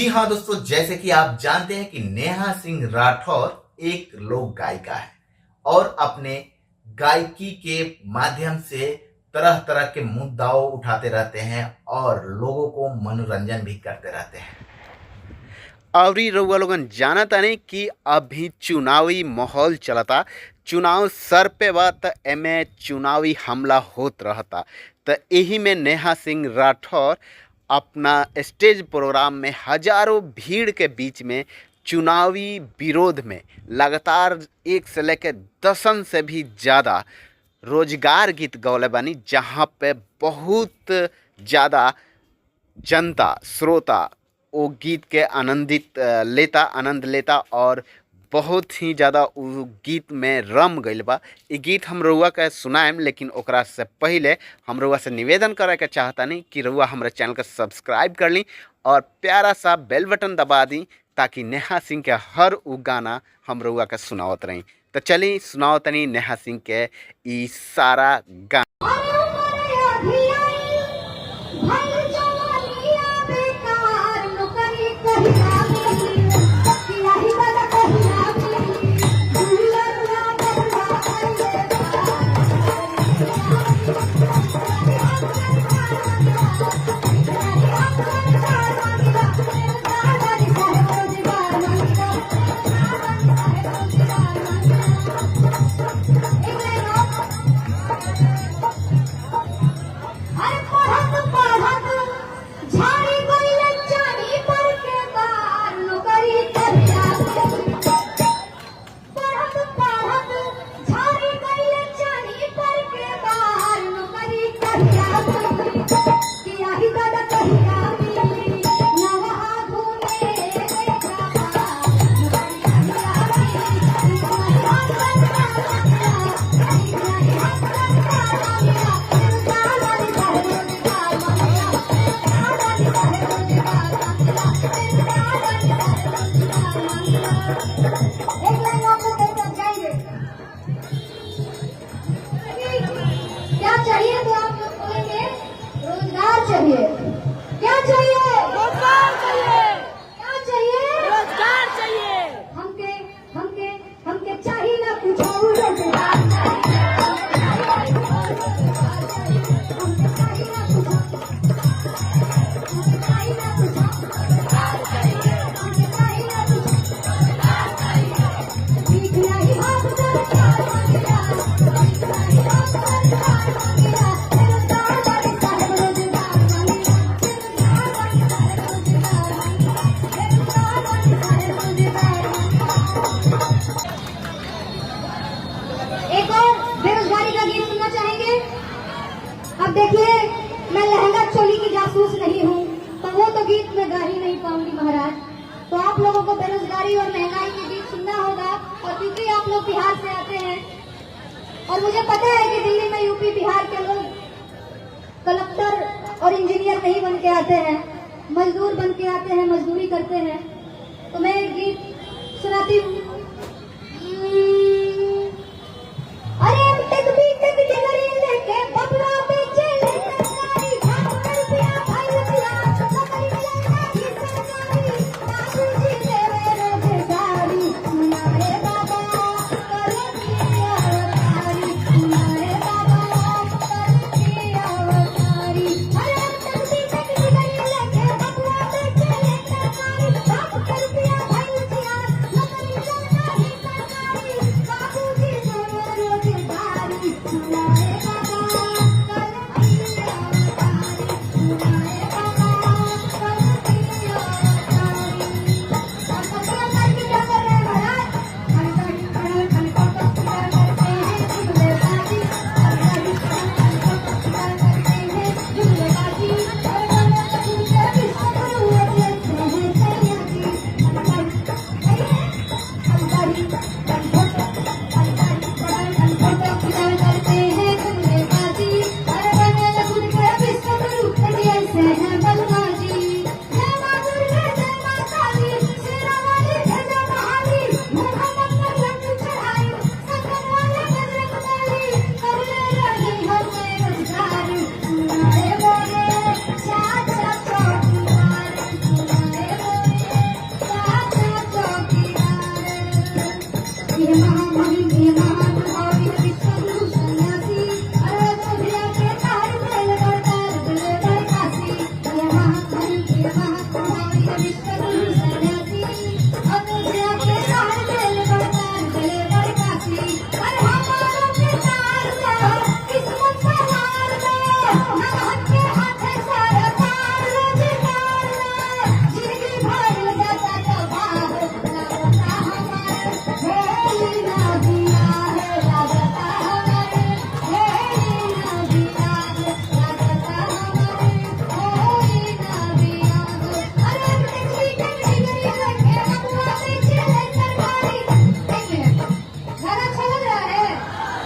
जी हाँ दोस्तों, जैसे कि आप जानते हैं कि नेहा सिंह राठौर एक लोक गायिका है और अपने गायकी के माध्यम से तरह तरह के मुद्दाओं उठाते रहते हैं और लोगों को मनोरंजन भी करते रहते हैं। अवरी रउआ लोगन जाना तानी कि अभी चुनावी माहौल चलता। चुनाव सर पे बा त एमे चुनावी हमला होत रहता। त यही में नेहा सिंह राठौर अपना स्टेज प्रोग्राम में हजारों भीड़ के बीच में चुनावी विरोध में लगातार एक से लेकर दसन से भी ज़्यादा रोजगार गीत गौले बानी, जहाँ पे बहुत ज़्यादा जनता श्रोता वो गीत के आनंद लेता और बहुत ही ज़्यादा उ गीत में रम गइल बा। इ गीत हम रउआ के सुनाएम, लेकिन ओकरा से पहले हम रउआ से निवेदन करे के चाहतानी कि रउआ हमारे चैनल के सब्सक्राइब कर ली और प्यारा सा बेल बटन दबा दी, ताकि नेहा सिंह के हर उ गाना हम रउआ के सुनावत रही। तो चली सुनावतनी नेहा सिंह के इ सारा गाना। क्या चाहिए तो आप बोलेंगे रोजगार चाहिए। क्या चाहिए? रोजगार चाहिए। क्या चाहिए? रोजगार चाहिए। हमके हमके हमके चाहिए ना कुछ और रोजगार चाहिए। एक और बेरोजगारी का गीत सुनना चाहेंगे? अब देखिए, मैं लहंगा चोली की जासूस नहीं हूँ, तो वो तो गीत में गा ही नहीं पाऊंगी महाराज। तो आप लोगों को बेरोजगारी और महंगाई के गीत सुनना होगा, और क्योंकि आप लोग बिहार से आते हैं और मुझे पता है कि दिल्ली में यूपी बिहार के लोग कलेक्टर और इंजीनियर नहीं बन के आते हैं, मजदूर बन के आते हैं, मजदूरी करते हैं। तो मैं एक गीत सुनाती हूँ। अरे तक भी तक डिगरी लेके बबला बेचे लेके सारी भाव रुपया भाई रुपया नौकरी मिलेगी सरकारी बाबूजी देवे रोजगारी सुनाए बाबा करे दिया अवतारी सुनाए बाबा करे दिया अवतारी। अरे तक भी तक डिगरी लेके बबला बेचे लेके सारी भाव रुपया भाई रुपया नौकरी मिलेगी सरकारी बाबूजी देवे रोजगारी सुनाए बाबा करे दिया अवतारी सुनाए बाबा करे दिया अवतारी। और पतिया करके क्या कर रहे हैं महाराज? खड़खड़ी खड़खड़ी खड़खड़ी करते हैं झुमलेबाजी, खड़खड़ी खड़खड़ी करते हैं झुमलेबाजी। और बोले तो झुमके विश्व गुरु देते हैं सैयाजी। खड़खड़ी करते हैं झुमलेबाजी, और बोले तो झुमके विश्व गुरु देते हैं